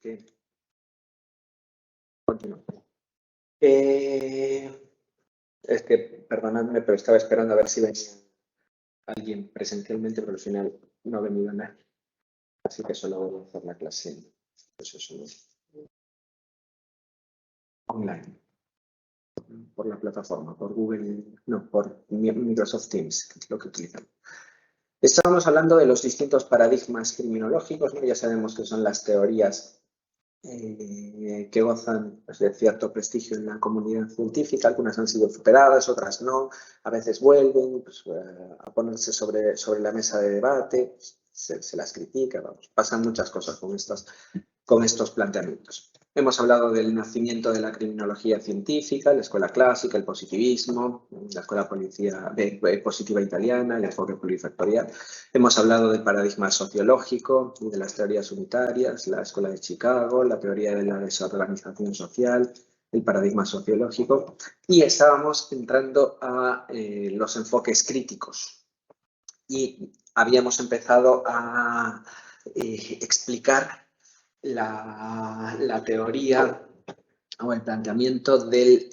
que continúo. Es que, perdonadme, pero estaba esperando a ver si venía alguien presencialmente, pero al final no ha venido nadie. Así que solo voy a hacer la clase, pues eso, online, por la plataforma, por Google, no, por Microsoft Teams, que es lo que utilizamos. Estábamos hablando de los distintos paradigmas criminológicos, ¿no? Ya sabemos que son las teorías que gozan pues, de cierto prestigio en la comunidad científica. Algunas han sido superadas, otras no. A veces vuelven pues, a ponerse sobre la mesa de debate, se las critica, vamos, pasan muchas cosas con estos planteamientos. Hemos hablado del nacimiento de la criminología científica, la escuela clásica, el positivismo, la escuela positiva italiana, el enfoque polifactorial. Hemos hablado del paradigma sociológico y de las teorías unitarias, la escuela de Chicago, la teoría de la desorganización social, el paradigma sociológico. Y estábamos entrando a los enfoques críticos. Y habíamos empezado a explicar la teoría o el planteamiento del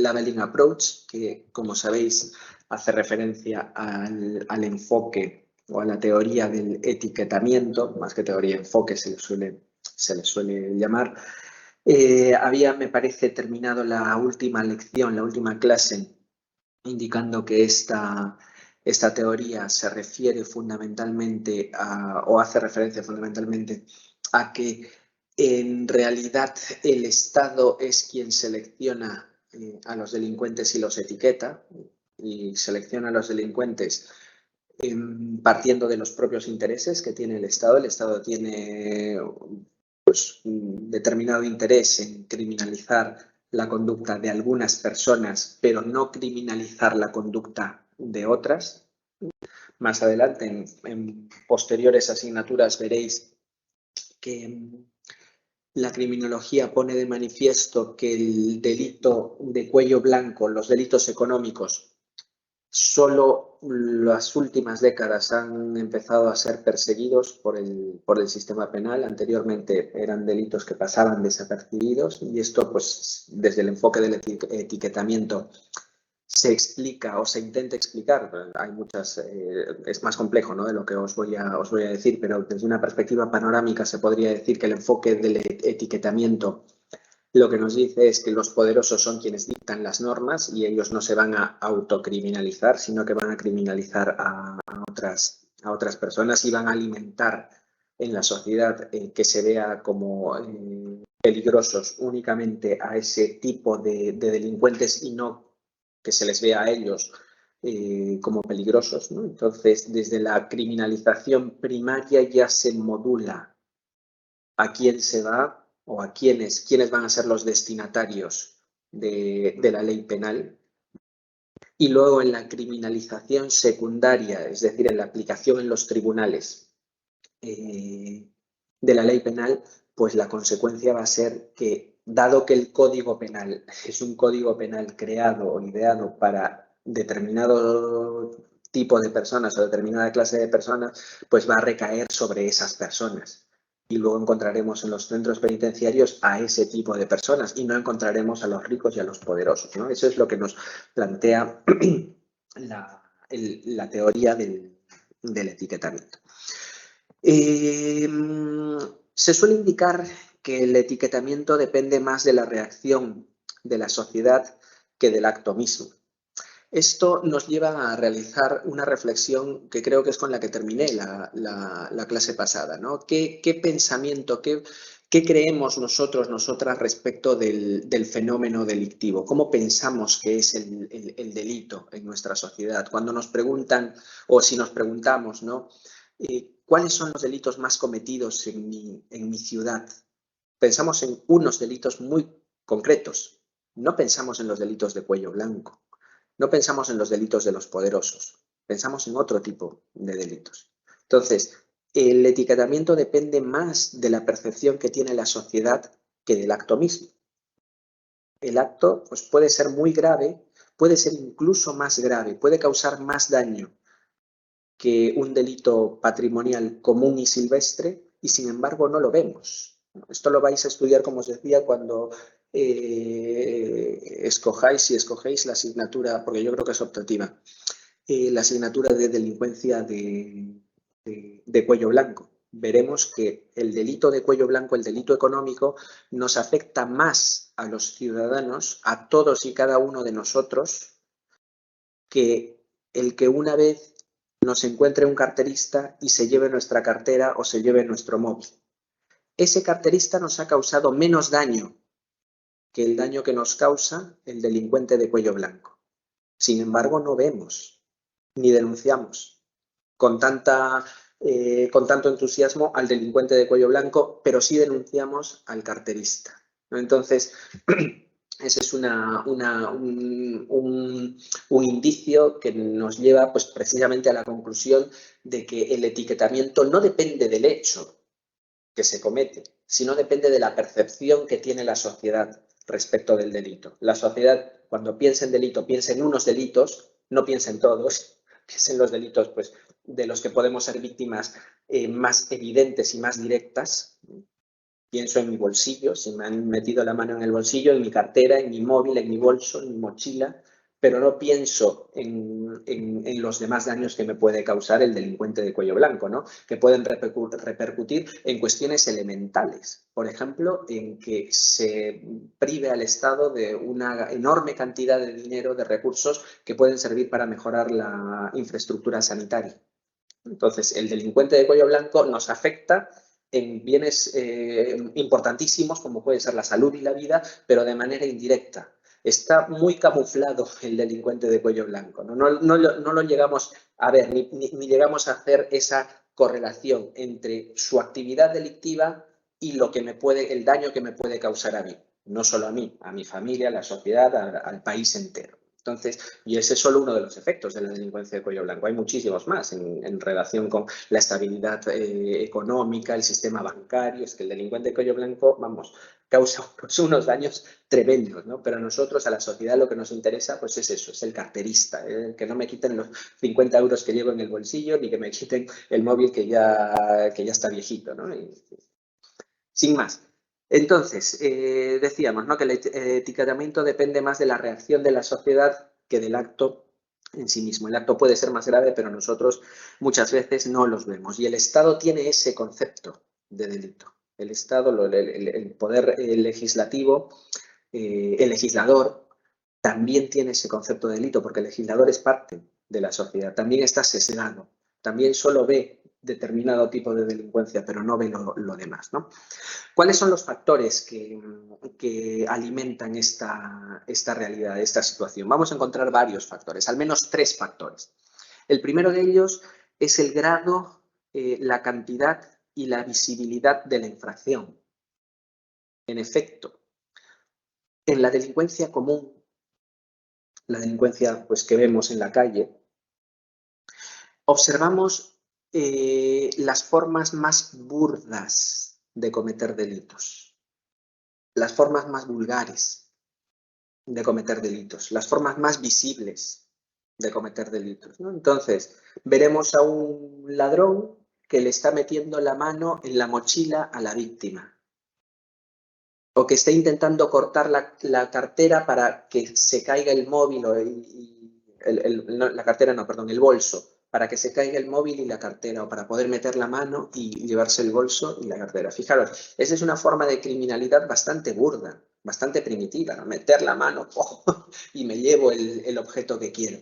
labeling approach, que como sabéis hace referencia al enfoque o a la teoría del etiquetamiento, más que teoría enfoque se le suele llamar. Había, me parece, terminado la última lección, la última clase, indicando que esta teoría se refiere fundamentalmente o hace referencia fundamentalmente a que en realidad el Estado es quien selecciona a los delincuentes y los etiqueta, y selecciona a los delincuentes partiendo de los propios intereses que tiene el Estado. El Estado tiene pues, un determinado interés en criminalizar la conducta de algunas personas, pero no criminalizar la conducta de otras. Más adelante, en posteriores asignaturas, veréis que la criminología pone de manifiesto que el delito de cuello blanco, los delitos económicos, solo las últimas décadas han empezado a ser perseguidos por el sistema penal. Anteriormente eran delitos que pasaban desapercibidos y esto, pues, desde el enfoque del etiquetamiento se explica o se intenta explicar. Hay muchas, es más complejo, ¿no?, de lo que os voy a decir, pero desde una perspectiva panorámica se podría decir que el enfoque del etiquetamiento lo que nos dice es que los poderosos son quienes dictan las normas y ellos no se van a autocriminalizar, sino que van a criminalizar a otras personas y van a alimentar en la sociedad que se vea como peligrosos únicamente a ese tipo de delincuentes y no que se les vea a ellos como peligrosos, ¿no? Entonces, desde la criminalización primaria ya se modula a quién se va o a quiénes van a ser los destinatarios de la ley penal. Y luego en la criminalización secundaria, es decir, en la aplicación en los tribunales de la ley penal, pues la consecuencia va a ser que, dado que el Código Penal es un código penal creado o ideado para determinado tipo de personas o determinada clase de personas, pues va a recaer sobre esas personas. Y luego encontraremos en los centros penitenciarios a ese tipo de personas y no encontraremos a los ricos y a los poderosos, ¿no? Eso es lo que nos plantea la teoría del etiquetamiento. Se suele indicar que el etiquetamiento depende más de la reacción de la sociedad que del acto mismo. Esto nos lleva a realizar una reflexión que creo que es con la que terminé la clase pasada, ¿no? ¿Qué pensamiento, qué creemos nosotras respecto del fenómeno delictivo? ¿Cómo pensamos que es el delito en nuestra sociedad? Cuando nos preguntan, o si nos preguntamos, ¿no?, ¿cuáles son los delitos más cometidos en mi ciudad? Pensamos en unos delitos muy concretos. No pensamos en los delitos de cuello blanco. No pensamos en los delitos de los poderosos. Pensamos en otro tipo de delitos. Entonces, el etiquetamiento depende más de la percepción que tiene la sociedad que del acto mismo. El acto, pues, puede ser muy grave, puede ser incluso más grave, puede causar más daño que un delito patrimonial común y silvestre, y sin embargo no lo vemos. Esto lo vais a estudiar, como os decía, cuando escojáis, si escogéis la asignatura, porque yo creo que es optativa, la asignatura de delincuencia de cuello blanco. Veremos que el delito de cuello blanco, el delito económico, nos afecta más a los ciudadanos, a todos y cada uno de nosotros, que el que una vez nos encuentre un carterista y se lleve nuestra cartera o se lleve nuestro móvil. Ese carterista nos ha causado menos daño que el daño que nos causa el delincuente de cuello blanco. Sin embargo, no vemos ni denunciamos con tanto entusiasmo al delincuente de cuello blanco, pero sí denunciamos al carterista, ¿no? Entonces, ese es un indicio que nos lleva pues, precisamente a la conclusión de que el etiquetamiento no depende del hecho que se comete, sino depende de la percepción que tiene la sociedad respecto del delito. La sociedad, cuando piensa en delito, piensa en unos delitos, no piensa en todos, piensa en los delitos pues, de los que podemos ser víctimas más evidentes y más directas. Pienso en mi bolsillo, si me han metido la mano en el bolsillo, en mi cartera, en mi móvil, en mi bolso, en mi mochila, pero no pienso en los demás daños que me puede causar el delincuente de cuello blanco, ¿no? Que pueden repercutir en cuestiones elementales. Por ejemplo, en que se prive al Estado de una enorme cantidad de dinero, de recursos que pueden servir para mejorar la infraestructura sanitaria. Entonces, el delincuente de cuello blanco nos afecta en bienes importantísimos, como puede ser la salud y la vida, pero de manera indirecta. Está muy camuflado el delincuente de cuello blanco. No lo llegamos a ver, ni llegamos a hacer esa correlación entre su actividad delictiva y el daño que me puede causar a mí. No solo a mí, a mi familia, a la sociedad, al país entero. Entonces, y ese es solo uno de los efectos de la delincuencia de cuello blanco. Hay muchísimos más en relación con la estabilidad económica, el sistema bancario. Es que el delincuente de cuello blanco, vamos, causa unos daños tremendos, ¿no? Pero a nosotros, a la sociedad, lo que nos interesa pues es eso, es el carterista, que no me quiten los 50 euros que llevo en el bolsillo, ni que me quiten el móvil que ya está viejito, ¿no? Sin más. Entonces, decíamos, ¿no?, que el etiquetamiento depende más de la reacción de la sociedad que del acto en sí mismo. El acto puede ser más grave, pero nosotros muchas veces no los vemos. Y el Estado tiene ese concepto de delito. El Estado, el poder legislativo, el legislador, también tiene ese concepto de delito, porque el legislador es parte de la sociedad. También está sesgado. También solo ve determinado tipo de delincuencia, pero no ve lo demás, ¿no? ¿Cuáles son los factores que alimentan esta realidad, esta situación? Vamos a encontrar varios factores, al menos 3 factores. El primero de ellos es el grado, la cantidad y la visibilidad de la infracción. En efecto, en la delincuencia común, la delincuencia pues, que vemos en la calle, observamos las formas más burdas de cometer delitos, las formas más vulgares de cometer delitos, las formas más visibles de cometer delitos, ¿no? Entonces, veremos a un ladrón que le está metiendo la mano en la mochila a la víctima, o que está intentando cortar la cartera para que se caiga el móvil, el bolso, para que se caiga el móvil y la cartera, o para poder meter la mano y llevarse el bolso y la cartera. Fijaros, esa es una forma de criminalidad bastante burda, bastante primitiva, ¿no? Meter la mano y me llevo el objeto que quiero.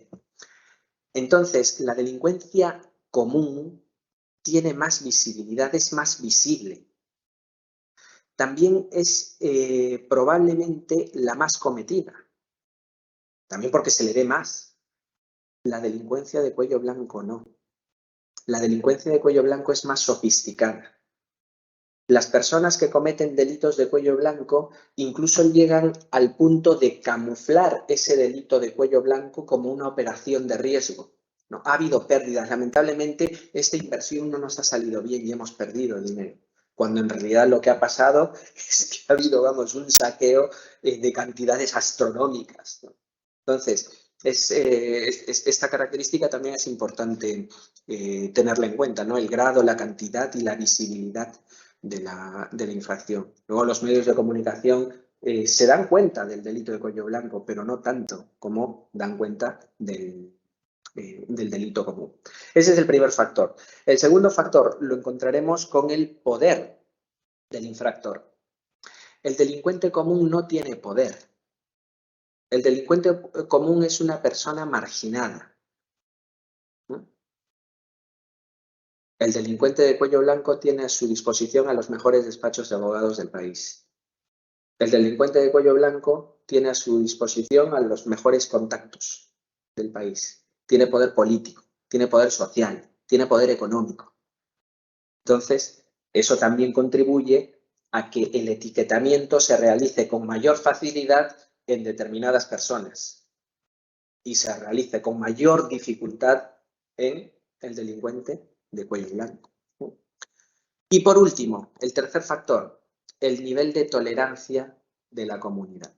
Entonces, la delincuencia común tiene más visibilidad, es más visible. También es probablemente la más cometida, también porque se le ve más. La delincuencia de cuello blanco no. La delincuencia de cuello blanco es más sofisticada. Las personas que cometen delitos de cuello blanco incluso llegan al punto de camuflar ese delito de cuello blanco como una operación de riesgo, ¿no? Ha habido pérdidas. Lamentablemente, esta inversión no nos ha salido bien y hemos perdido dinero, cuando en realidad lo que ha pasado es que ha habido, vamos, un saqueo de cantidades astronómicas, ¿no? Entonces, esta característica también es importante tenerla en cuenta, ¿no? El grado, la cantidad y la visibilidad de la infracción. Luego los medios de comunicación se dan cuenta del delito de cuello blanco, pero no tanto como dan cuenta del delito común. Ese es el primer factor. El segundo factor lo encontraremos con el poder del infractor. El delincuente común no tiene poder. El delincuente común es una persona marginada. El delincuente de cuello blanco tiene a su disposición a los mejores despachos de abogados del país. El delincuente de cuello blanco tiene a su disposición a los mejores contactos del país. Tiene poder político, tiene poder social, tiene poder económico. Entonces, eso también contribuye a que el etiquetamiento se realice con mayor facilidad en determinadas personas y se realice con mayor dificultad en el delincuente de cuello blanco. Y por último, el tercer factor, el nivel de tolerancia de la comunidad.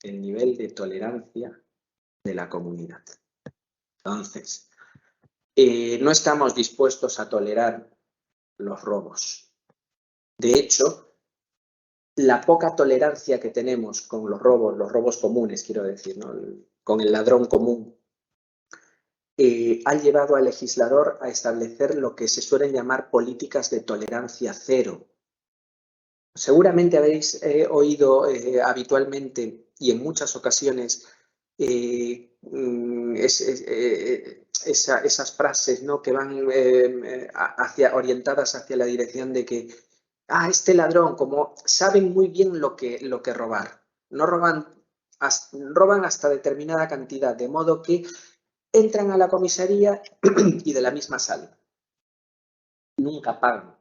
El nivel de tolerancia de la comunidad. Entonces, no estamos dispuestos a tolerar los robos. De hecho, la poca tolerancia que tenemos con los robos comunes, quiero decir, ¿no? Con el ladrón común, ha llevado al legislador a establecer lo que se suelen llamar políticas de tolerancia cero. Seguramente habéis oído habitualmente y en muchas ocasiones esas frases, ¿no?, que van orientadas hacia la dirección de que este ladrón, como saben muy bien lo que robar, no roban hasta determinada cantidad, de modo que entran a la comisaría y de la misma salen. Nunca pagan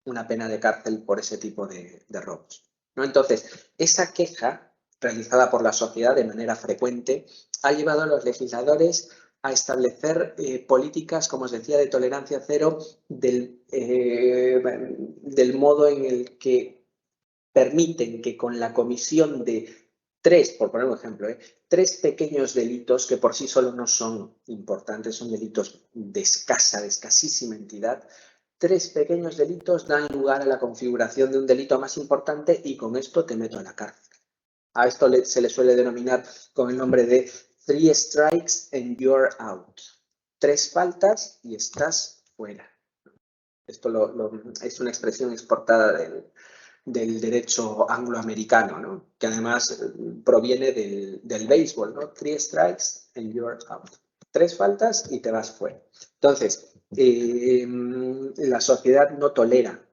una pena de cárcel por ese tipo de robos, ¿no? Entonces, esa queja realizada por la sociedad de manera frecuente ha llevado a los legisladores a establecer políticas, como os decía, de tolerancia cero del modo en el que permiten que con la comisión de por poner un ejemplo, 3 pequeños delitos que por sí solo no son importantes, son delitos de escasísima entidad, 3 pequeños delitos dan lugar a la configuración de un delito más importante y con esto te meto a la cárcel. A esto se le suele denominar con el nombre de 3 strikes and you're out. 3 faltas y estás fuera. Esto es una expresión exportada del derecho angloamericano, ¿no?, que además proviene del béisbol, ¿no? 3 strikes and you're out. 3 faltas y te vas fuera. Entonces, la sociedad no tolera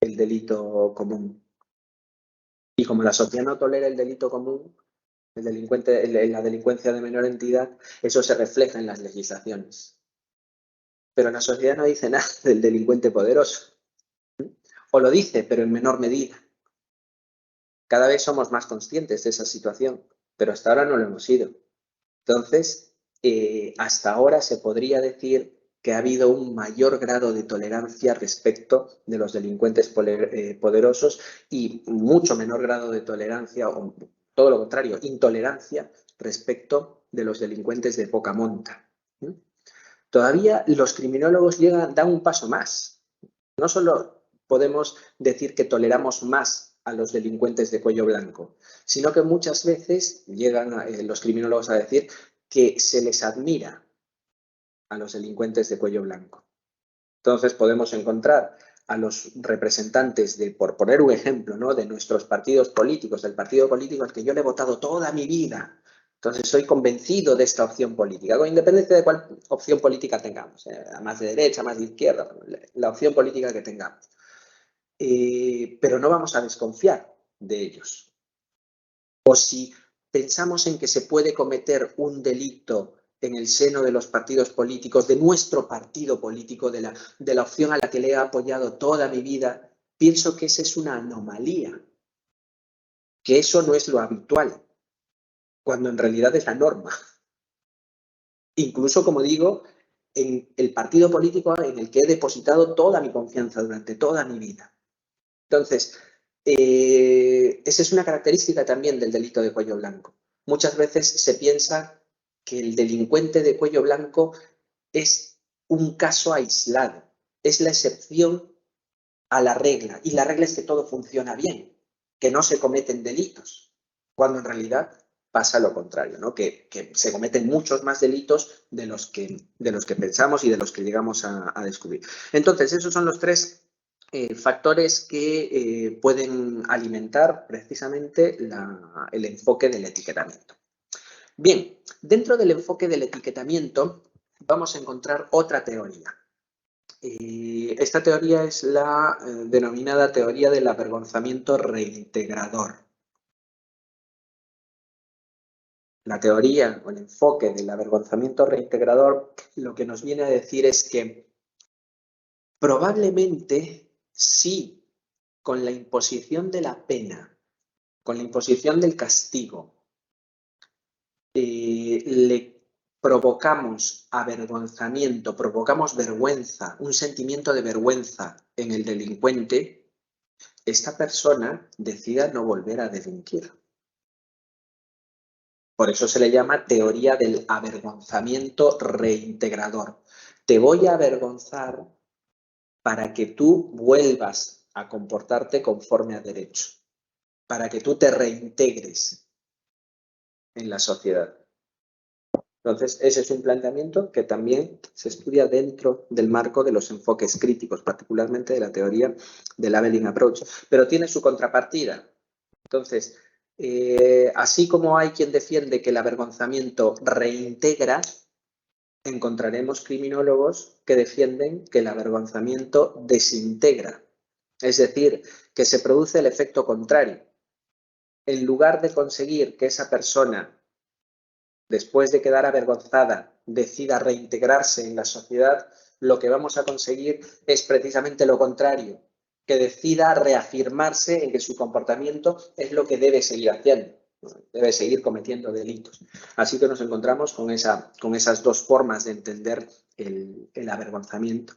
el delito común. Y como la sociedad no tolera el delito común, la delincuencia de menor entidad, eso se refleja en las legislaciones. Pero la sociedad no dice nada del delincuente poderoso. O lo dice, pero en menor medida. Cada vez somos más conscientes de esa situación, pero hasta ahora no lo hemos sido. Entonces, hasta ahora se podría decir que ha habido un mayor grado de tolerancia respecto de los delincuentes poderosos y mucho menor grado de tolerancia, o todo lo contrario, intolerancia respecto de los delincuentes de poca monta. Todavía los criminólogos dan un paso más. No solo podemos decir que toleramos más a los delincuentes de cuello blanco, sino que muchas veces llegan los criminólogos a decir que se les admira a los delincuentes de cuello blanco. Entonces podemos encontrar a los representantes por poner un ejemplo, ¿no?, de nuestros partidos políticos, del partido político al que yo le he votado toda mi vida. Entonces soy convencido de esta opción política, con independencia de cuál opción política tengamos, más de derecha, más de izquierda, la opción política que tengamos. Pero no vamos a desconfiar de ellos. O si pensamos en que se puede cometer un delito en el seno de los partidos políticos, de nuestro partido político, de la opción a la que le he apoyado toda mi vida, pienso que esa es una anomalía, que eso no es lo habitual, cuando en realidad es la norma. Incluso, como digo, en el partido político en el que he depositado toda mi confianza durante toda mi vida. Entonces, esa es una característica también del delito de cuello blanco. Muchas veces se piensa que el delincuente de cuello blanco es un caso aislado, es la excepción a la regla, y la regla es que todo funciona bien, que no se cometen delitos, cuando en realidad pasa lo contrario, ¿no? Que se cometen muchos más delitos de los que pensamos y de los que llegamos a descubrir. Entonces, esos son los tres factores que pueden alimentar precisamente el enfoque del etiquetamiento. Bien, dentro del enfoque del etiquetamiento vamos a encontrar otra teoría. Esta teoría es la denominada teoría del avergonzamiento reintegrador. La teoría o el enfoque del avergonzamiento reintegrador lo que nos viene a decir es que probablemente sí, con la imposición de la pena, con la imposición del castigo, le provocamos avergonzamiento, provocamos vergüenza, un sentimiento de vergüenza en el delincuente, esta persona decida no volver a delinquir. Por eso se le llama teoría del avergonzamiento reintegrador. Te voy a avergonzar para que tú vuelvas a comportarte conforme a derecho, para que tú te reintegres en la sociedad. Entonces, ese es un planteamiento que también se estudia dentro del marco de los enfoques críticos, particularmente de la teoría del Labeling Approach, pero tiene su contrapartida. Entonces, así como hay quien defiende que el avergonzamiento reintegra, encontraremos criminólogos que defienden que el avergonzamiento desintegra. Es decir, que se produce el efecto contrario. En lugar de conseguir que esa persona, después de quedar avergonzada, decida reintegrarse en la sociedad, lo que vamos a conseguir es precisamente lo contrario, que decida reafirmarse en que su comportamiento es lo que debe seguir haciendo, debe seguir cometiendo delitos. Así que nos encontramos con esas dos formas de entender el avergonzamiento.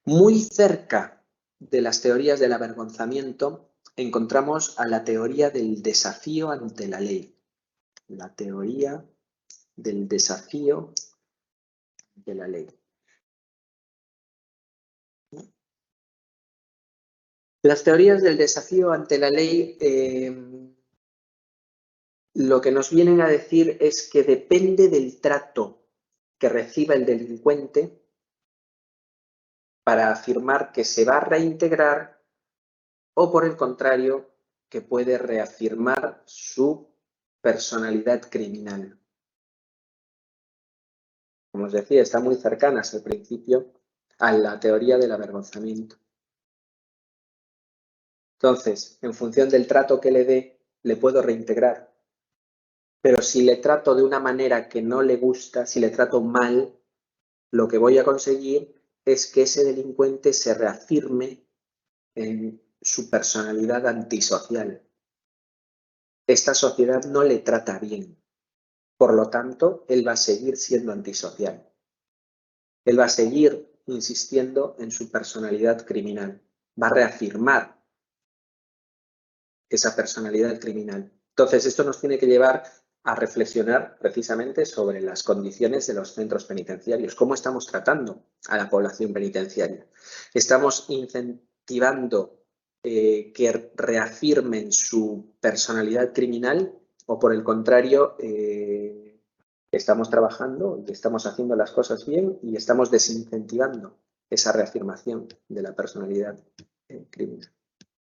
Muy cerca de las teorías del avergonzamiento encontramos a la teoría del desafío ante la ley. La teoría del desafío de la ley. Las teorías del desafío ante la ley lo que nos vienen a decir es que depende del trato que reciba el delincuente para afirmar que se va a reintegrar o, por el contrario, que puede reafirmar su personalidad criminal. Como os decía, está muy cercanas al principio a la teoría del avergonzamiento. Entonces, en función del trato que le dé, le puedo reintegrar. Pero si le trato de una manera que no le gusta, si le trato mal, lo que voy a conseguir es que ese delincuente se reafirme en su personalidad antisocial. Esta sociedad no le trata bien. Por lo tanto, él va a seguir siendo antisocial. Él va a seguir insistiendo en su personalidad criminal. Va a reafirmar esa personalidad criminal. Entonces, esto nos tiene que llevar a reflexionar precisamente sobre las condiciones de los centros penitenciarios. ¿Cómo estamos tratando a la población penitenciaria? ¿Estamos incentivando que reafirmen su personalidad criminal o, por el contrario, estamos trabajando, estamos haciendo las cosas bien y estamos desincentivando esa reafirmación de la personalidad criminal?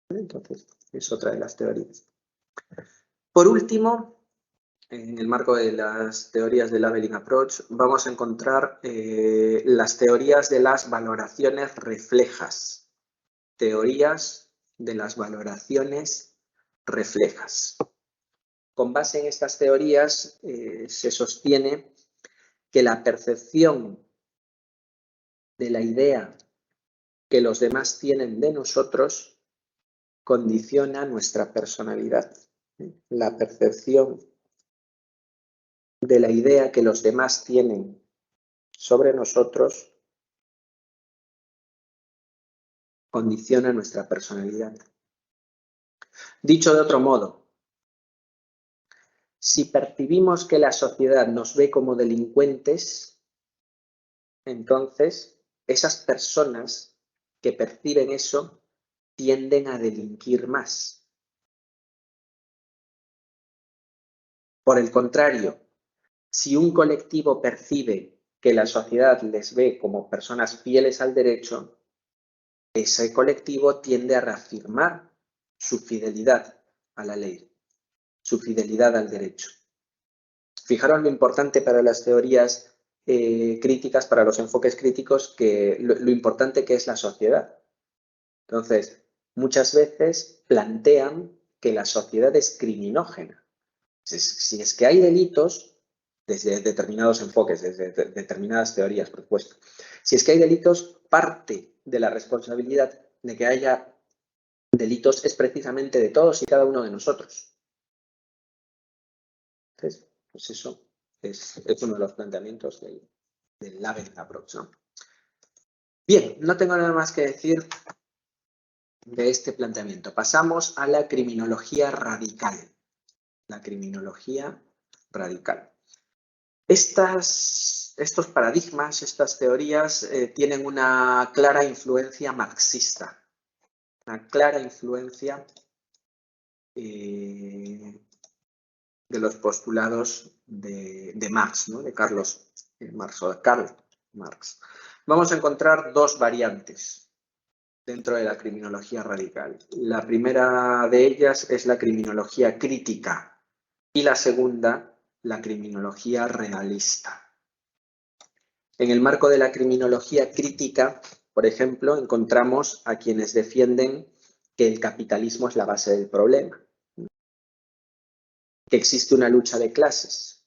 Entonces, es otra de las teorías. Por último, en el marco de las teorías del Labeling Approach, vamos a encontrar las teorías de las valoraciones reflejas. Teorías de las valoraciones reflejas. Con base en estas teorías se sostiene que la percepción de la idea que los demás tienen de nosotros condiciona nuestra personalidad. La percepción de la idea que los demás tienen sobre nosotros condiciona nuestra personalidad. Dicho de otro modo, si percibimos que la sociedad nos ve como delincuentes, entonces esas personas que perciben eso tienden a delinquir más. Por el contrario, si un colectivo percibe que la sociedad les ve como personas fieles al derecho, ese colectivo tiende a reafirmar su fidelidad a la ley, su fidelidad al derecho. Fijaros lo importante para las teorías críticas, para los enfoques críticos, que lo importante que es la sociedad. Entonces, muchas veces plantean que la sociedad es criminógena. Si es que hay delitos, desde determinados enfoques, desde determinadas teorías, por supuesto, si es que hay delitos, parte de la responsabilidad de que haya delitos es precisamente de todos y cada uno de nosotros. Entonces, pues eso es uno de los planteamientos del Labeling Approach, ¿no? Bien, no tengo nada más que decir de este planteamiento. Pasamos a la criminología radical. La criminología radical. Estos paradigmas, estas teorías tienen una clara influencia marxista. Una clara influencia de los postulados de Marx, ¿no? De Karl Marx. Vamos a encontrar dos variantes dentro de la criminología radical. La primera de ellas es la criminología crítica y la segunda, la criminología realista. En el marco de la criminología crítica, por ejemplo, encontramos a quienes defienden que el capitalismo es la base del problema, que existe una lucha de clases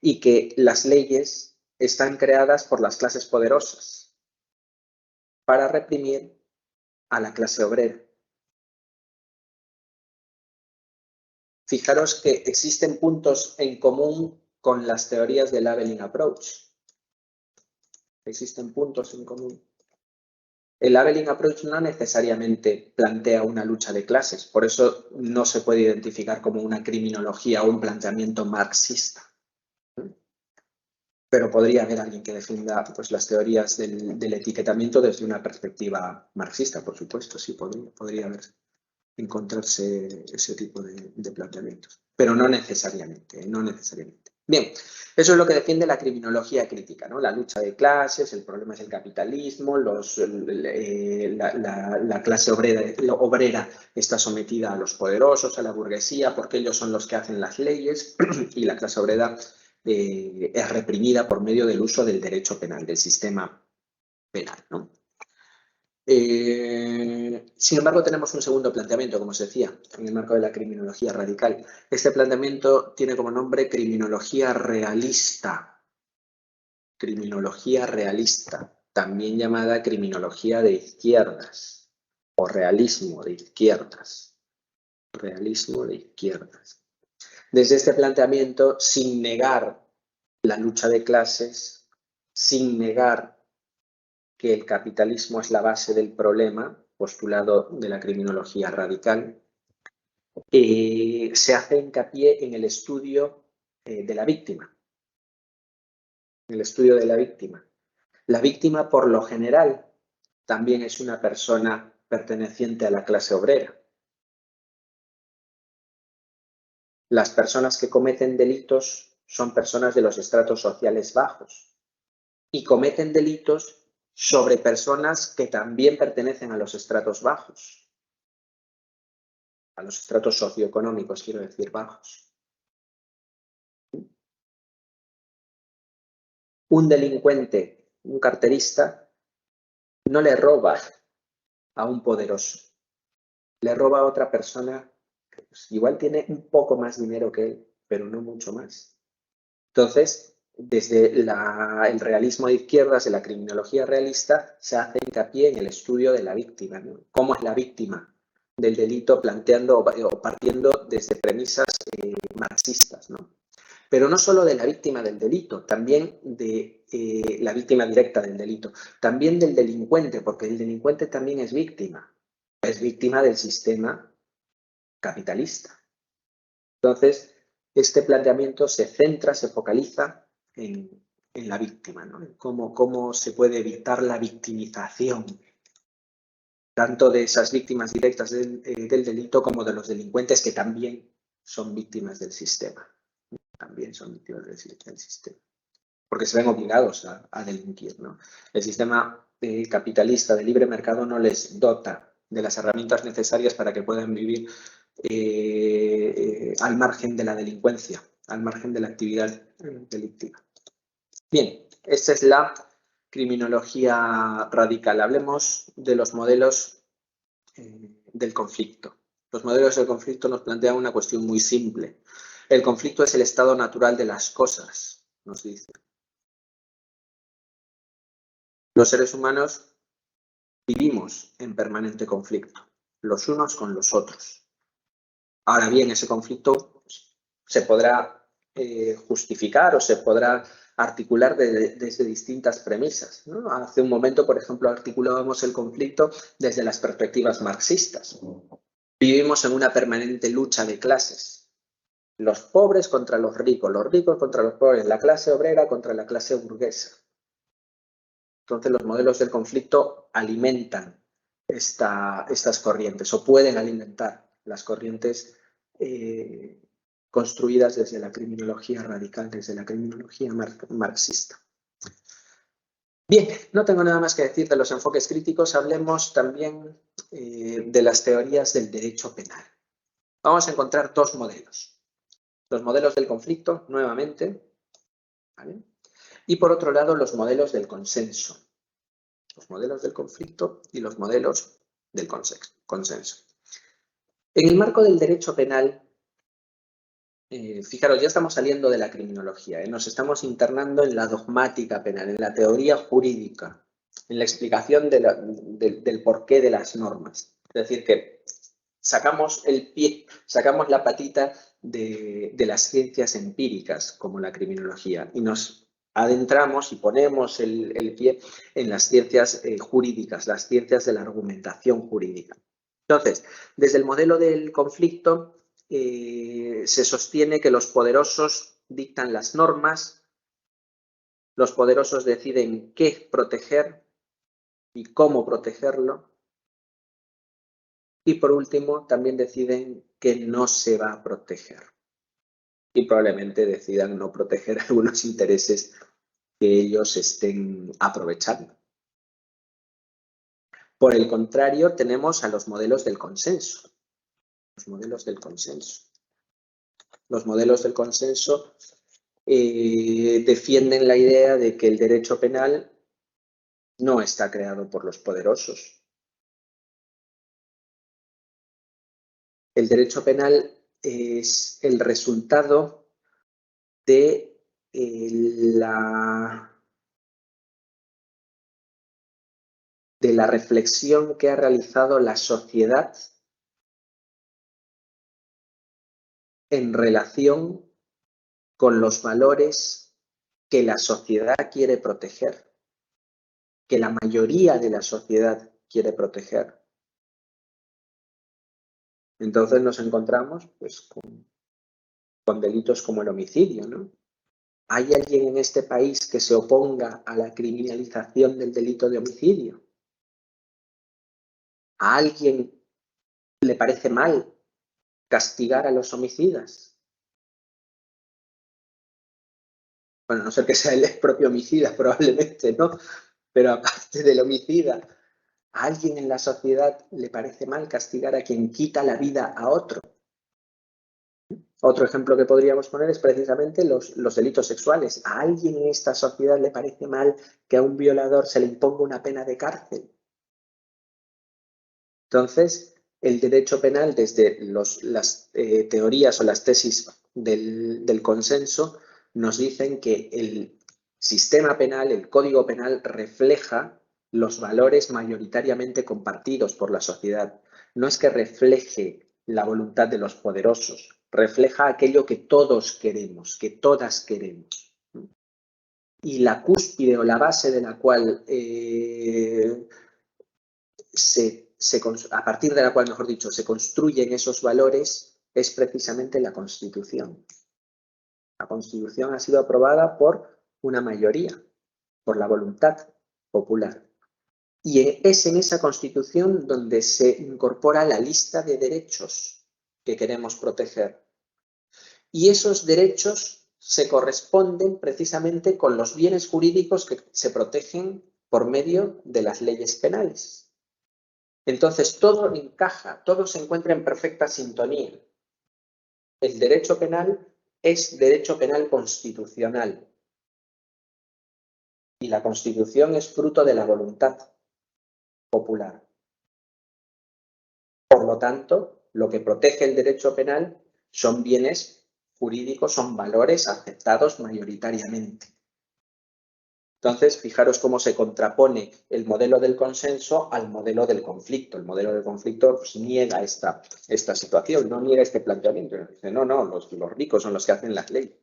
y que las leyes están creadas por las clases poderosas para reprimir a la clase obrera. Fijaros que existen puntos en común con las teorías del Labeling Approach. Existen puntos en común. El Labeling Approach no necesariamente plantea una lucha de clases, por eso no se puede identificar como una criminología o un planteamiento marxista. Pero podría haber alguien que defienda pues, las teorías del etiquetamiento desde una perspectiva marxista, por supuesto, sí, podría encontrarse ese tipo de planteamientos. Pero no necesariamente, no necesariamente. Bien, eso es lo que defiende la criminología crítica, ¿no? La lucha de clases, el problema es el capitalismo, la clase obrera está sometida a los poderosos, a la burguesía, porque ellos son los que hacen las leyes y la clase obrera es reprimida por medio del uso del derecho penal, del sistema penal, ¿no? Sin embargo, tenemos un segundo planteamiento, como os decía, en el marco de la criminología radical. Este planteamiento tiene como nombre criminología realista. Criminología realista, también llamada criminología de izquierdas o realismo de izquierdas. Realismo de izquierdas. Desde este planteamiento, sin negar la lucha de clases, sin negar que el capitalismo es la base del problema, postulado de la criminología radical, se hace hincapié en el estudio de la víctima. El estudio de la víctima. La víctima, por lo general, también es una persona perteneciente a la clase obrera. Las personas que cometen delitos son personas de los estratos sociales bajos y cometen delitos sobre personas que también pertenecen a los estratos bajos, a los estratos socioeconómicos, quiero decir, bajos. Un delincuente, un carterista, no le roba a un poderoso, le roba a otra persona que pues, igual tiene un poco más dinero que él, pero no mucho más. Entonces, desde el realismo de izquierdas, de la criminología realista, se hace hincapié en el estudio de la víctima, ¿no? ¿Cómo es la víctima del delito, planteando o partiendo desde premisas marxistas, ¿no? Pero no solo de la víctima del delito, también de la víctima directa del delito, también del delincuente, porque el delincuente también es víctima del sistema capitalista. Entonces, este planteamiento se centra, se focaliza en en la víctima, ¿no? Cómo se puede evitar la victimización, tanto de esas víctimas directas del delito como de los delincuentes que también son víctimas del sistema. También son víctimas del sistema. Porque se ven obligados a delinquir, ¿no? El sistema capitalista de libre mercado no les dota de las herramientas necesarias para que puedan vivir al margen de la delincuencia, al margen de la actividad delictiva. Bien, esta es la criminología radical. Hablemos de los modelos del conflicto. Los modelos del conflicto nos plantean una cuestión muy simple. El conflicto es el estado natural de las cosas, nos dice. Los seres humanos vivimos en permanente conflicto, los unos con los otros. Ahora bien, ese conflicto se podrá justificar o se podrá articular desde distintas premisas, ¿no? Hace un momento, por ejemplo, articulábamos el conflicto desde las perspectivas marxistas. Vivimos en una permanente lucha de clases. Los pobres contra los ricos contra los pobres, la clase obrera contra la clase burguesa. Entonces, los modelos del conflicto alimentan estas corrientes o pueden alimentar las corrientes construidas desde la criminología radical, desde la criminología marxista. Bien, no tengo nada más que decir de los enfoques críticos. Hablemos también de las teorías del derecho penal. Vamos a encontrar dos modelos. Los modelos del conflicto, nuevamente, ¿vale? Y por otro lado, los modelos del consenso. Los modelos del conflicto y los modelos del consenso. En el marco del derecho penal, fijaros, ya estamos saliendo de la criminología, nos estamos internando en la dogmática penal, en la teoría jurídica, en la explicación del porqué de las normas. Es decir, que sacamos el pie, sacamos la patita de las ciencias empíricas, como la criminología, y nos adentramos y ponemos el pie en las ciencias jurídicas, las ciencias de la argumentación jurídica. Entonces, desde el modelo del conflicto se sostiene que los poderosos dictan las normas, los poderosos deciden qué proteger y cómo protegerlo, y por último también deciden que no se va a proteger. Y probablemente decidan no proteger algunos intereses que ellos estén aprovechando. Por el contrario, tenemos a los modelos del consenso. Los modelos del consenso. Los modelos del consenso defienden la idea de que el derecho penal no está creado por los poderosos. El derecho penal es el resultado de la reflexión que ha realizado la sociedad en relación con los valores que la sociedad quiere proteger, que la mayoría de la sociedad quiere proteger. Entonces nos encontramos pues, con delitos como el homicidio, ¿no? ¿Hay alguien en este país que se oponga a la criminalización del delito de homicidio? ¿A alguien le parece mal castigar a los homicidas? Bueno, no sé que sea el propio homicida, probablemente, ¿no? Pero aparte del homicida, ¿a alguien en la sociedad le parece mal castigar a quien quita la vida a otro? Otro ejemplo que podríamos poner es precisamente los delitos sexuales. ¿A alguien en esta sociedad le parece mal que a un violador se le imponga una pena de cárcel? Entonces, el derecho penal, desde las teorías o las tesis del consenso, nos dicen que el sistema penal, el código penal, refleja los valores mayoritariamente compartidos por la sociedad. No es que refleje la voluntad de los poderosos, refleja aquello que todos queremos, que todas queremos. Y la cúspide o la base de la cual a partir de la cual, mejor dicho, se construyen esos valores, es precisamente la Constitución. La Constitución ha sido aprobada por una mayoría por la voluntad popular. Y es en esa Constitución donde se incorpora la lista de derechos que queremos proteger. Y esos derechos se corresponden precisamente con los bienes jurídicos que se protegen por medio de las leyes penales. Entonces, todo encaja, todo se encuentra en perfecta sintonía. El derecho penal es derecho penal constitucional. Y la Constitución es fruto de la voluntad popular. Por lo tanto, lo que protege el derecho penal son bienes jurídicos, son valores aceptados mayoritariamente. Entonces, fijaros cómo se contrapone el modelo del consenso al modelo del conflicto. El modelo del conflicto pues, niega esta situación, no niega este planteamiento. Dice, no, los ricos son los que hacen las leyes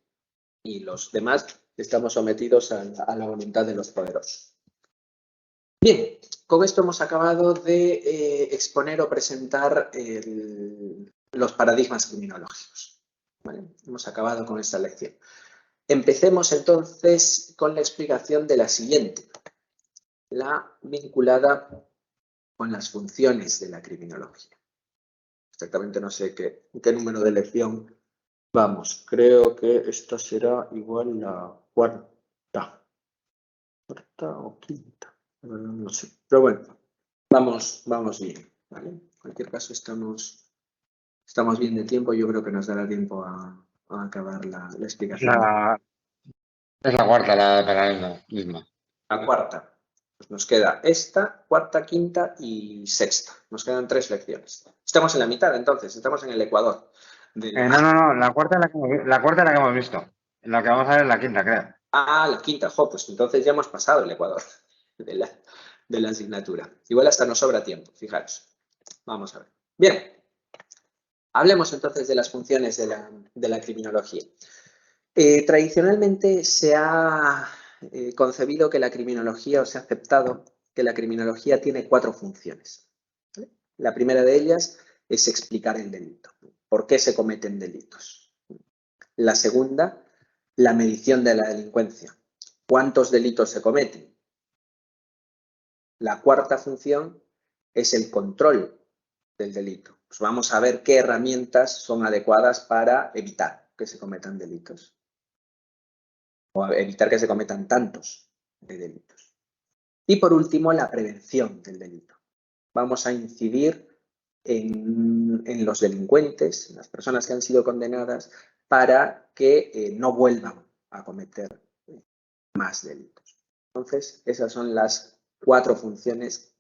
y los demás estamos sometidos a la voluntad de los poderosos. Bien, con esto hemos acabado de exponer o presentar los paradigmas criminológicos. ¿Vale? Hemos acabado con esta lección. Empecemos entonces con la explicación de la siguiente, la vinculada con las funciones de la criminología. Exactamente no sé qué número de lección vamos. Creo que esta será igual la cuarta. ¿Cuarta o quinta? No sé. Pero bueno, vamos bien. ¿Vale? En cualquier caso, estamos bien de tiempo. Yo creo que nos dará tiempo a acabar la explicación. Es la cuarta, la de la misma. La cuarta. Pues nos queda esta, cuarta, quinta y sexta. Nos quedan 3 lecciones. Estamos en la mitad, entonces. Estamos en el ecuador. No. La cuarta es la que hemos visto. La que vamos a ver es la quinta, creo. Ah, la quinta. Pues entonces ya hemos pasado el ecuador de la asignatura. Igual hasta nos sobra tiempo, fijaros. Vamos a ver. Bien. Hablemos entonces de las funciones de la criminología. Tradicionalmente se ha concebido que la criminología, o se ha aceptado que la criminología tiene 4 funciones. ¿Vale? La primera de ellas es explicar el delito. ¿Por qué se cometen delitos? La segunda, la medición de la delincuencia. ¿Cuántos delitos se cometen? La cuarta función es el control del delito. Pues vamos a ver qué herramientas son adecuadas para evitar que se cometan delitos. O evitar que se cometan tantos de delitos. Y por último, la prevención del delito. Vamos a incidir en los delincuentes, en las personas que han sido condenadas, para que no vuelvan a cometer más delitos. Entonces, esas son las 4 funciones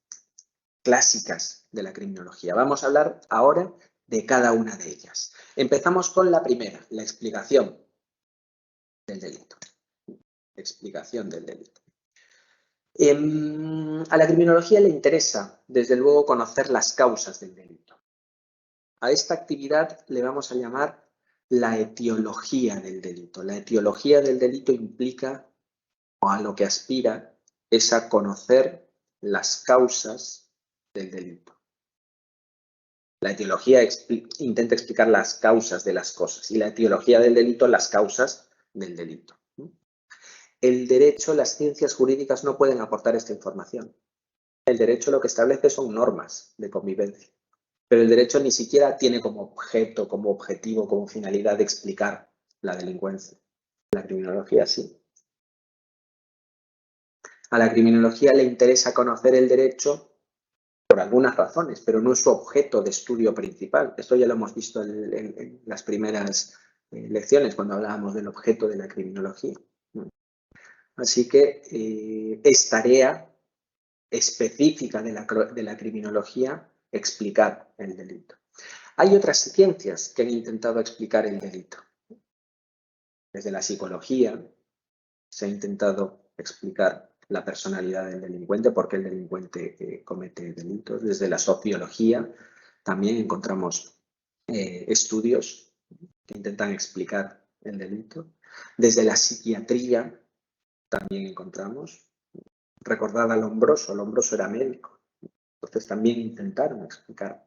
clásicas de la criminología. Vamos a hablar ahora de cada una de ellas. Empezamos con la primera, la explicación del delito. Explicación del delito. A la criminología le interesa, desde luego, conocer las causas del delito. A esta actividad le vamos a llamar la etiología del delito. La etiología del delito implica, o a lo que aspira, es a conocer las causas del delito. La etiología intenta explicar las causas de las cosas y la etiología del delito las causas del delito. El derecho, las ciencias jurídicas no pueden aportar esta información. El derecho lo que establece son normas de convivencia, pero el derecho ni siquiera tiene como objeto, como objetivo, como finalidad de explicar la delincuencia. La criminología sí. A la criminología le interesa conocer el derecho por algunas razones, pero no es su objeto de estudio principal. Esto ya lo hemos visto en las primeras lecciones, cuando hablábamos del objeto de la criminología. Así que es tarea específica de la criminología explicar el delito. Hay otras ciencias que han intentado explicar el delito. Desde la psicología se ha intentado explicar la personalidad del delincuente, por qué el delincuente comete delitos. Desde la sociología también encontramos estudios que intentan explicar el delito. Desde la psiquiatría también encontramos. Recordad a Lombroso era médico, entonces también intentaron explicar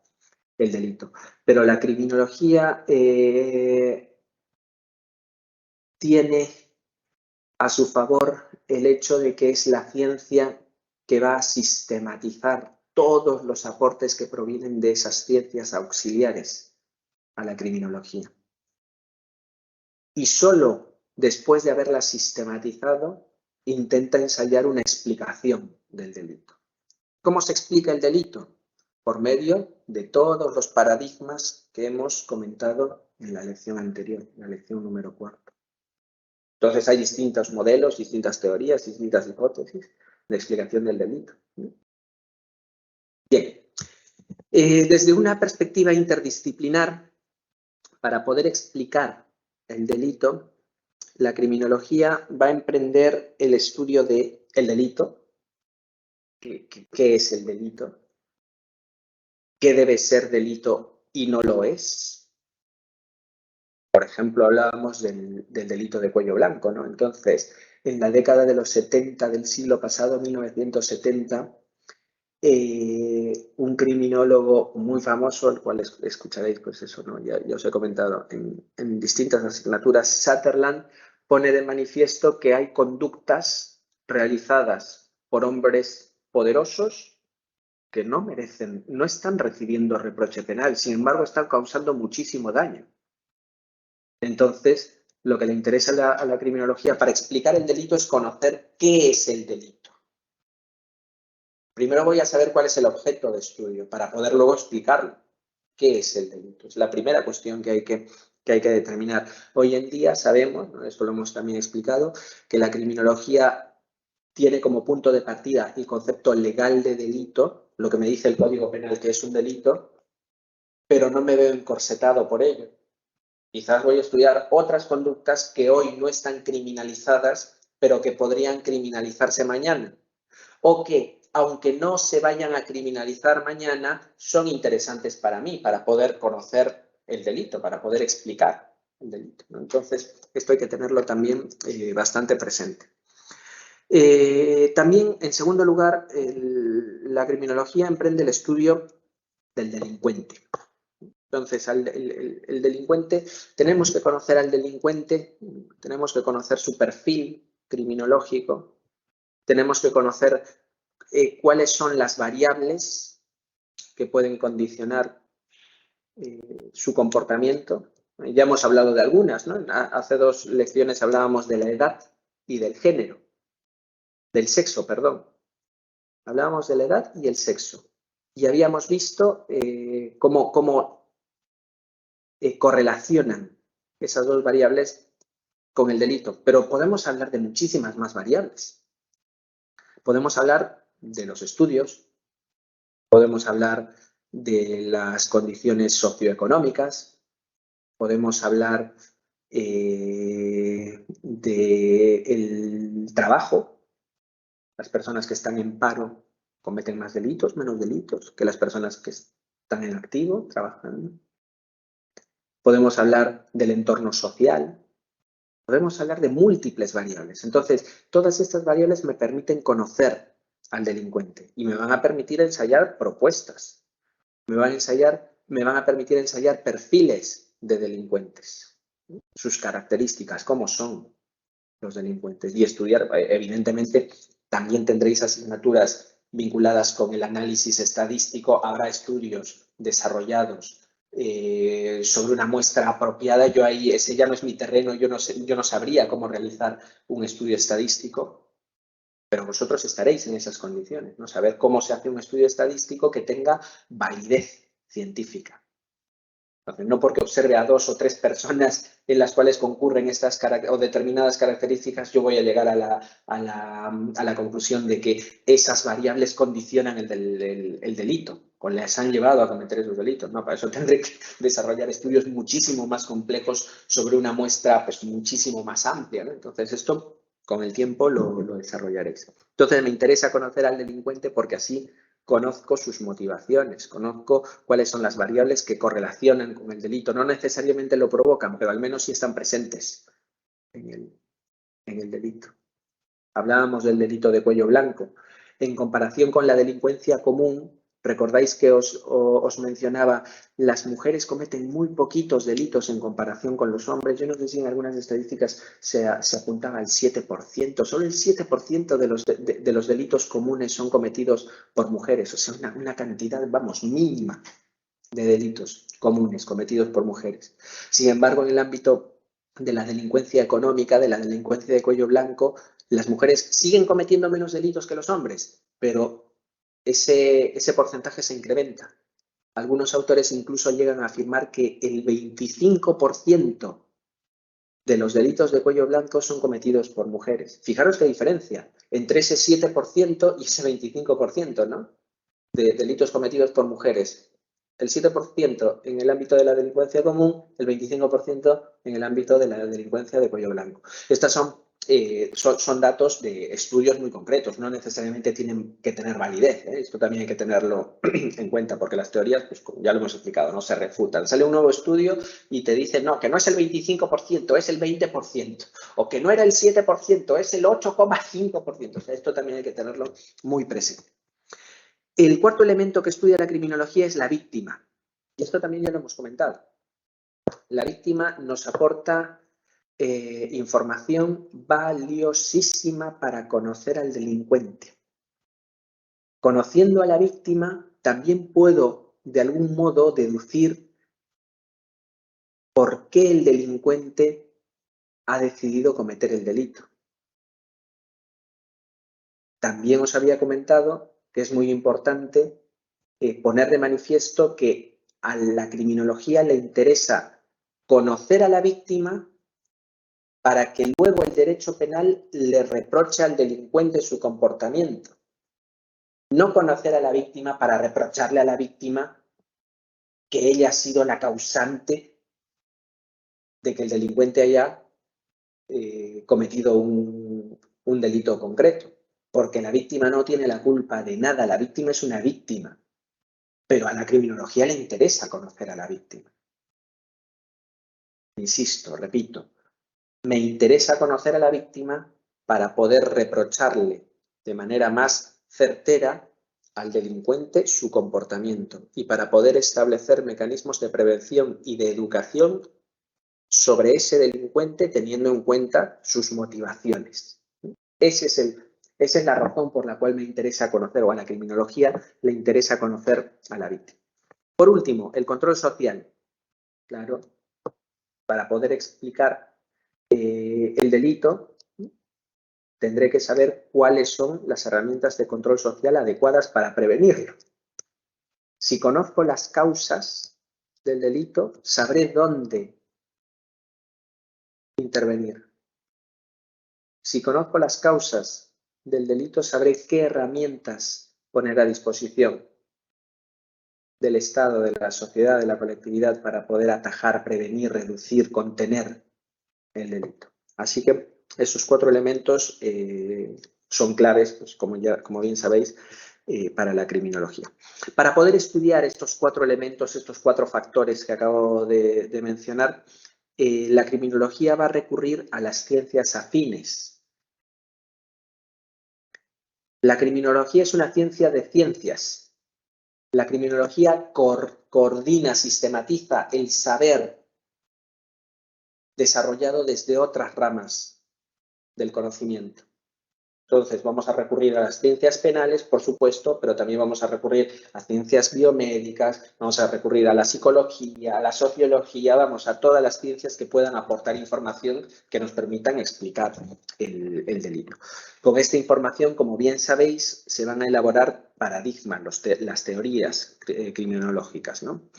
el delito. Pero la criminología tiene a su favor el hecho de que es la ciencia que va a sistematizar todos los aportes que provienen de esas ciencias auxiliares a la criminología. Y solo después de haberla sistematizado, intenta ensayar una explicación del delito. ¿Cómo se explica el delito? Por medio de todos los paradigmas que hemos comentado en la lección anterior, la lección número 4. Entonces hay distintos modelos, distintas teorías, distintas hipótesis de explicación del delito. Bien, desde una perspectiva interdisciplinar, para poder explicar el delito, la criminología va a emprender el estudio del delito. ¿Qué es el delito? ¿Qué debe ser delito y no lo es? Por ejemplo, hablábamos del delito de cuello blanco, ¿no? Entonces, en la década de los 70 del siglo pasado, 1970, un criminólogo muy famoso, el cual escucharéis, pues eso, ¿no? Ya os he comentado en distintas asignaturas, Sutherland, pone de manifiesto que hay conductas realizadas por hombres poderosos que no merecen, no están recibiendo reproche penal, sin embargo están causando muchísimo daño. Entonces, lo que le interesa a la criminología para explicar el delito es conocer qué es el delito. Primero voy a saber cuál es el objeto de estudio para poder luego explicarlo. ¿Qué es el delito? Es la primera cuestión que hay que determinar. Hoy en día sabemos, ¿no? Esto lo hemos también explicado, que la criminología tiene como punto de partida el concepto legal de delito, lo que me dice el Código Penal que es un delito, pero no me veo encorsetado por ello. Quizás voy a estudiar otras conductas que hoy no están criminalizadas, pero que podrían criminalizarse mañana. O que, aunque no se vayan a criminalizar mañana, son interesantes para mí, para poder conocer el delito, para poder explicar el delito, ¿no? Entonces, esto hay que tenerlo también bastante presente. También, en segundo lugar, la criminología emprende el estudio del delincuente. Entonces, el delincuente, tenemos que conocer al delincuente, tenemos que conocer su perfil criminológico, tenemos que conocer cuáles son las variables que pueden condicionar su comportamiento. Ya hemos hablado de algunas, ¿no? Hace 2 lecciones hablábamos de la edad y del género, del sexo, perdón. Hablábamos de la edad y el sexo. Y habíamos visto cómo correlacionan esas 2 variables con el delito. Pero podemos hablar de muchísimas más variables. Podemos hablar de los estudios, podemos hablar de las condiciones socioeconómicas, podemos hablar del trabajo. Las personas que están en paro cometen más delitos, menos delitos que las personas que están en activo, trabajando. Podemos hablar del entorno social. Podemos hablar de múltiples variables. Entonces, todas estas variables me permiten conocer al delincuente y me van a permitir ensayar propuestas. Me van a permitir ensayar perfiles de delincuentes, sus características, cómo son los delincuentes y estudiar, evidentemente, también tendréis asignaturas vinculadas con el análisis estadístico, habrá estudios desarrollados sobre una muestra apropiada. Yo ahí, ese ya no es mi terreno, yo no sabría cómo realizar un estudio estadístico, pero vosotros estaréis en esas condiciones, ¿no? Saber cómo se hace un estudio estadístico que tenga validez científica. Entonces, no porque observe a 2 o 3 personas en las cuales concurren estas o determinadas características, yo voy a llegar a la conclusión de que esas variables condicionan el delito, o les han llevado a cometer esos delitos. No, para eso tendré que desarrollar estudios muchísimo más complejos sobre una muestra pues, muchísimo más amplia, ¿no? Entonces, esto con el tiempo lo desarrollaréis. Entonces, me interesa conocer al delincuente porque así conozco sus motivaciones, conozco cuáles son las variables que correlacionan con el delito. No necesariamente lo provocan, pero al menos sí están presentes en el delito. Hablábamos del delito de cuello blanco. En comparación con la delincuencia común, Recordáis que os mencionaba, las mujeres cometen muy poquitos delitos en comparación con los hombres. Yo no sé si en algunas estadísticas se apuntaba al 7%. Solo el 7% de los delitos comunes son cometidos por mujeres. O sea, una cantidad, vamos, mínima de delitos comunes cometidos por mujeres. Sin embargo, en el ámbito de la delincuencia económica, de la delincuencia de cuello blanco, las mujeres siguen cometiendo menos delitos que los hombres, pero ese porcentaje se incrementa. Algunos autores incluso llegan a afirmar que el 25% de los delitos de cuello blanco son cometidos por mujeres. Fijaros qué diferencia entre ese 7% y ese 25%, ¿no? De delitos cometidos por mujeres. El 7% en el ámbito de la delincuencia común, el 25% en el ámbito de la delincuencia de cuello blanco. Estas son datos de estudios muy concretos, no necesariamente tienen que tener validez. Esto también hay que tenerlo en cuenta, porque las teorías, pues ya lo hemos explicado, no se refutan. Sale un nuevo estudio y te dice, no, que no es el 25%, es el 20%, o que no era el 7%, es el 8,5%. O sea, esto también hay que tenerlo muy presente. El cuarto elemento que estudia la criminología es la víctima. Y esto también ya lo hemos comentado. La víctima nos aporta información valiosísima para conocer al delincuente. Conociendo a la víctima, también puedo, de algún modo, deducir por qué el delincuente ha decidido cometer el delito. También os había comentado que es muy importante poner de manifiesto que a la criminología le interesa conocer a la víctima para que luego el derecho penal le reproche al delincuente su comportamiento. No conocer a la víctima para reprocharle a la víctima que ella ha sido la causante de que el delincuente haya cometido un delito concreto. Porque la víctima no tiene la culpa de nada, la víctima es una víctima. Pero a la criminología le interesa conocer a la víctima. Insisto, repito, me interesa conocer a la víctima para poder reprocharle de manera más certera al delincuente su comportamiento y para poder establecer mecanismos de prevención y de educación sobre ese delincuente teniendo en cuenta sus motivaciones. Esa es la razón por la cual me interesa conocer, o a la criminología le interesa conocer a la víctima. Por último, el control social. Claro, para poder explicar el delito, tendré que saber cuáles son las herramientas de control social adecuadas para prevenirlo. Si conozco las causas del delito, sabré dónde intervenir. Si conozco las causas del delito, sabré qué herramientas poner a disposición del Estado, de la sociedad, de la colectividad para poder atajar, prevenir, reducir, contener el delito. Así que esos 4 elementos son claves, pues, como bien sabéis, para la criminología. Para poder estudiar estos 4 elementos, estos 4 factores que acabo de mencionar, la criminología va a recurrir a las ciencias afines. La criminología es una ciencia de ciencias. La criminología coordina, sistematiza el saber desarrollado desde otras ramas del conocimiento. Entonces, vamos a recurrir a las ciencias penales, por supuesto, pero también vamos a recurrir a ciencias biomédicas, vamos a recurrir a la psicología, a la sociología, vamos a todas las ciencias que puedan aportar información que nos permitan explicar el delito. Con esta información, como bien sabéis, se van a elaborar paradigmas, las teorías criminológicas, ¿no?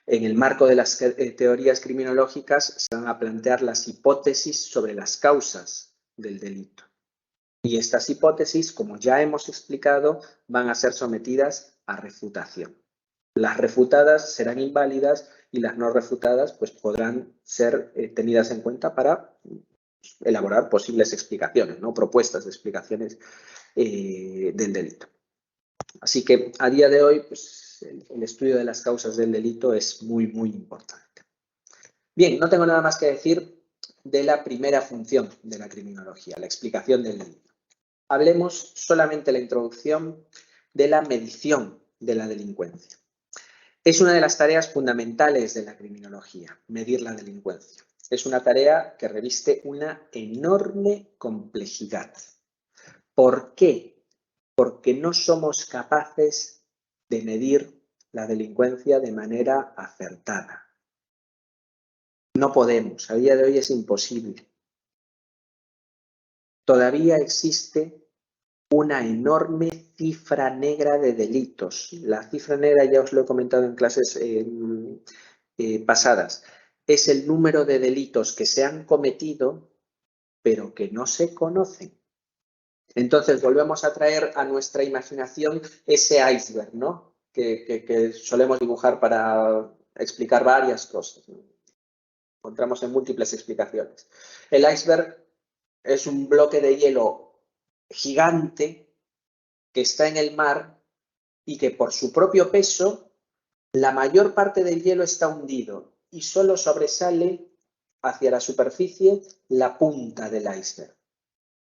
En el marco de las teorías criminológicas se van a plantear las hipótesis sobre las causas del delito. Y estas hipótesis, como ya hemos explicado, van a ser sometidas a refutación. Las refutadas serán inválidas y las no refutadas pues, podrán ser tenidas en cuenta para elaborar posibles explicaciones, ¿no? Propuestas de explicaciones del delito. Así que a día de hoy pues, el estudio de las causas del delito es muy, muy importante. Bien, no tengo nada más que decir de la primera función de la criminología, la explicación del delito. Hablemos solamente la introducción de la medición de la delincuencia. Es una de las tareas fundamentales de la criminología, medir la delincuencia. Es una tarea que reviste una enorme complejidad. ¿Por qué? Porque no somos capaces de medir la delincuencia de manera acertada. No podemos, a día de hoy es imposible. Todavía existe una enorme cifra negra de delitos. La cifra negra ya os lo he comentado en clases pasadas. Es el número de delitos que se han cometido pero que no se conocen. Entonces volvemos a traer a nuestra imaginación ese iceberg, ¿no? que solemos dibujar para explicar varias cosas, ¿no? Encontramos en múltiples explicaciones. El iceberg es un bloque de hielo gigante que está en el mar y que por su propio peso la mayor parte del hielo está hundido y solo sobresale hacia la superficie la punta del iceberg.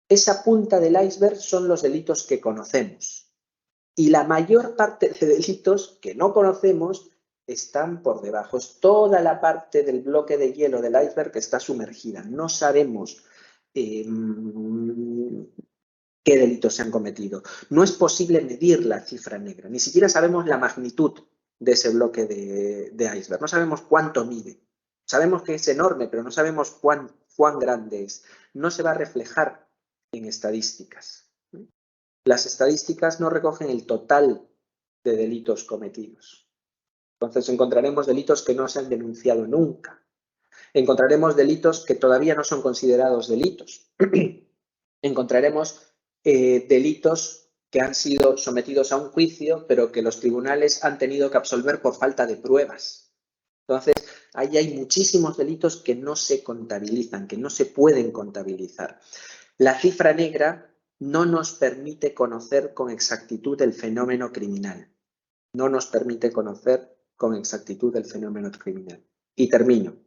Esa punta del iceberg son los delitos que conocemos y la mayor parte de delitos que no conocemos están por debajo. Es toda la parte del bloque de hielo del iceberg que está sumergida. No sabemos qué delitos se han cometido. No es posible medir la cifra negra. Ni siquiera sabemos la magnitud de ese bloque de iceberg. No sabemos cuánto mide. Sabemos que es enorme, pero no sabemos cuán grande es. No se va a reflejar en estadísticas. Las estadísticas no recogen el total de delitos cometidos. Entonces encontraremos delitos que no se han denunciado nunca. Encontraremos delitos que todavía no son considerados delitos. Encontraremos delitos que han sido sometidos a un juicio, pero que los tribunales han tenido que absolver por falta de pruebas. Entonces, ahí hay muchísimos delitos que no se contabilizan, que no se pueden contabilizar. La cifra negra no nos permite conocer con exactitud el fenómeno criminal. No nos permite conocer con exactitud el fenómeno criminal. Y termino.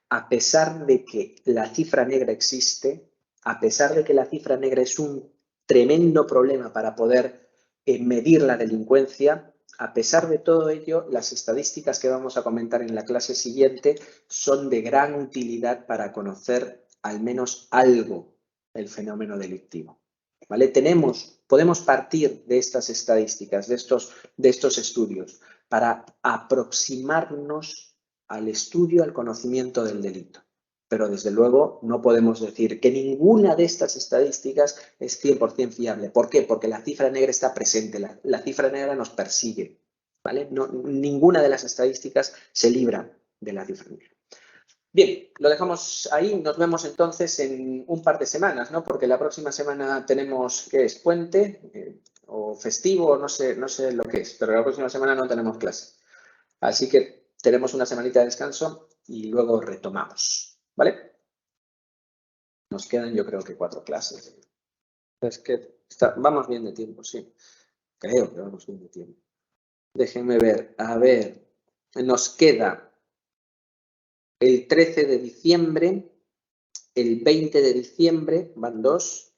A pesar de que la cifra negra existe, a pesar de que la cifra negra es un tremendo problema para poder medir la delincuencia, a pesar de todo ello, las estadísticas que vamos a comentar en la clase siguiente son de gran utilidad para conocer al menos algo del fenómeno delictivo. ¿Vale? Podemos partir de estas estadísticas, de estos estudios, para aproximarnos al estudio, al conocimiento del delito. Pero desde luego no podemos decir que ninguna de estas estadísticas es 100% fiable. ¿Por qué? Porque la cifra negra está presente, la cifra negra nos persigue, ¿vale? No, ninguna de las estadísticas se libra de la cifra negra. Bien, lo dejamos ahí. Nos vemos entonces en un par de semanas, ¿no? Porque la próxima semana tenemos, ¿qué es? Puente o festivo, no sé lo que es, pero la próxima semana no tenemos clase. Así que tenemos una semanita de descanso y luego retomamos, ¿vale? Nos quedan, yo creo que 4 clases. Es que vamos bien de tiempo, sí. Creo que vamos bien de tiempo. Déjenme ver. A ver, nos queda el 13 de diciembre, el 20 de diciembre, van 2,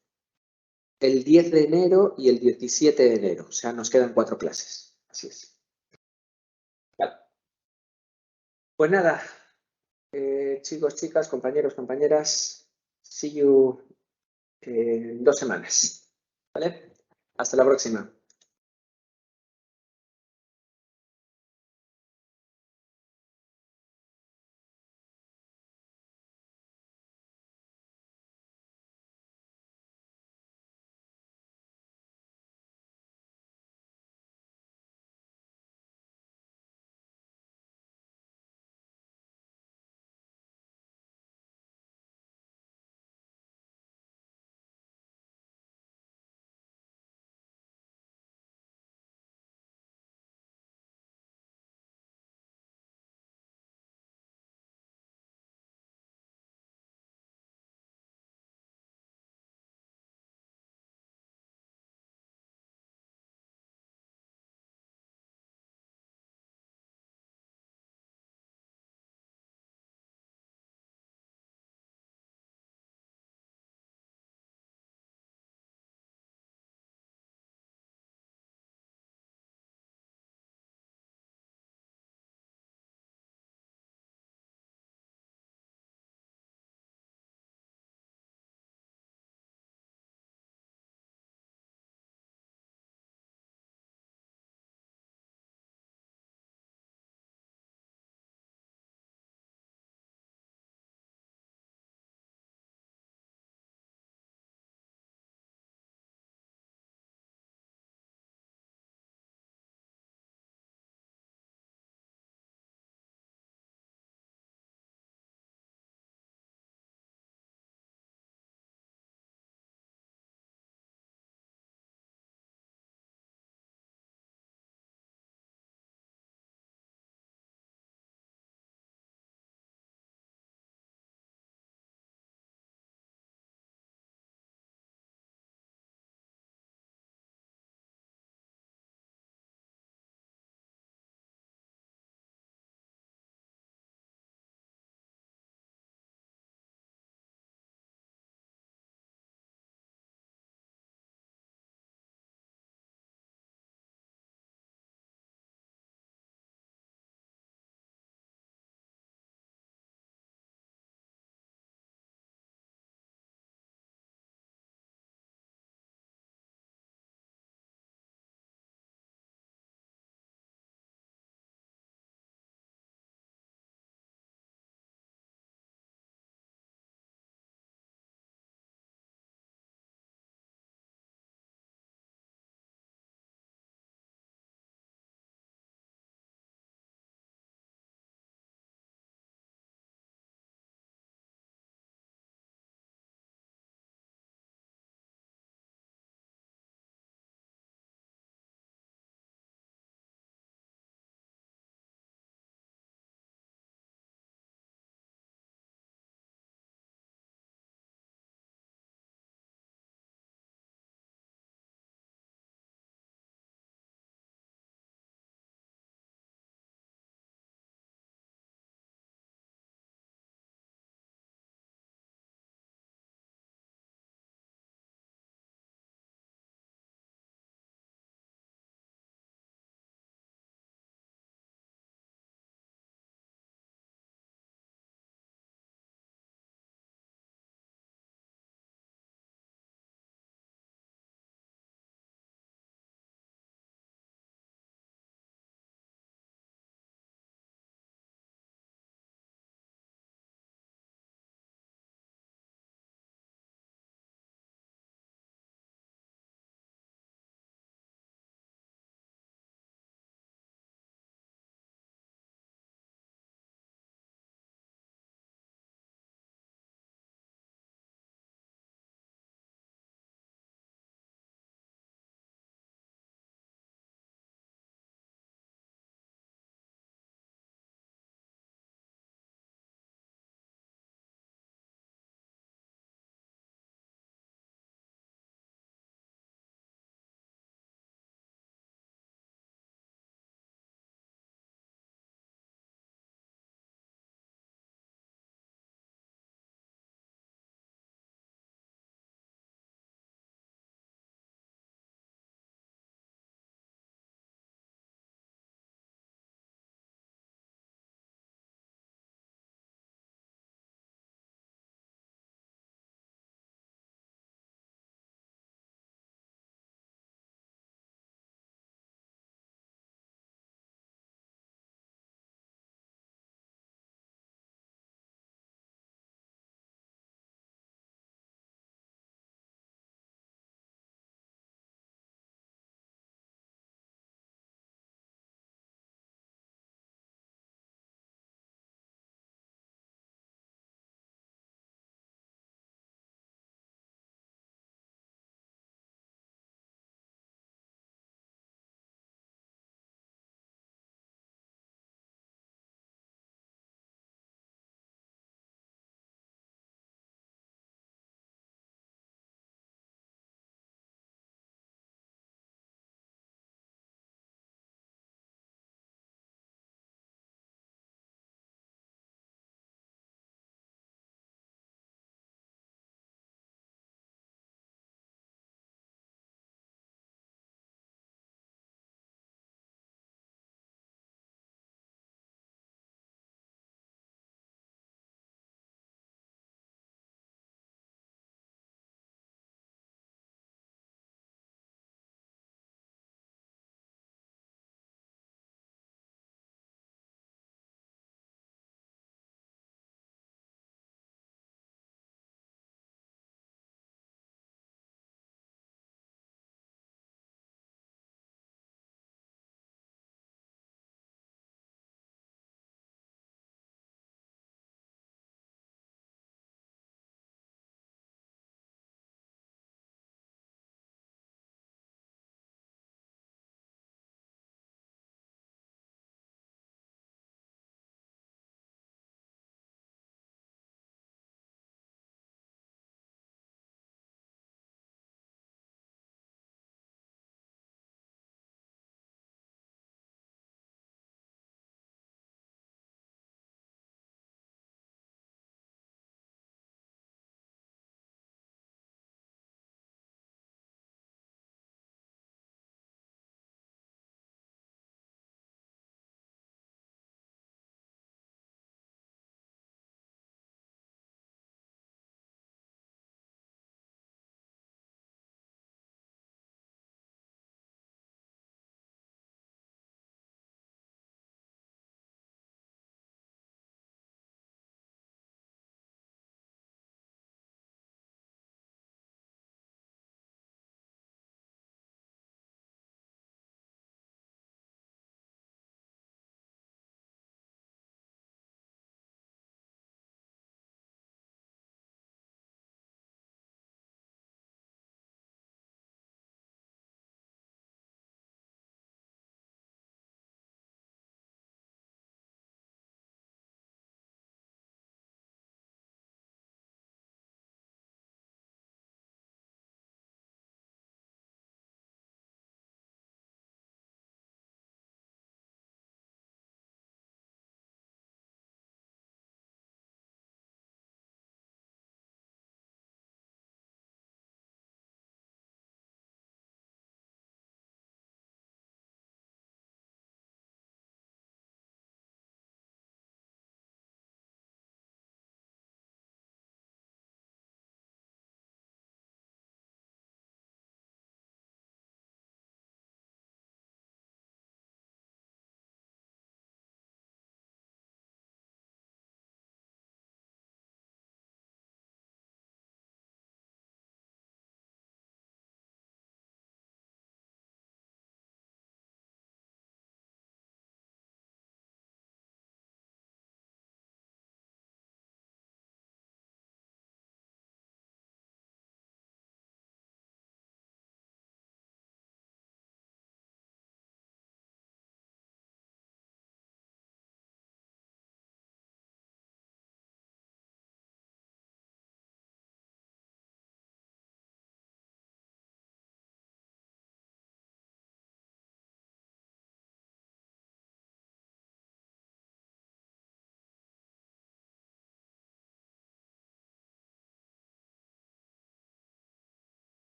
el 10 de enero y el 17 de enero. O sea, nos quedan 4 clases. Así es. Vale. Pues nada, chicos, chicas, compañeros, compañeras, see you en 2 semanas. ¿Vale? Hasta la próxima.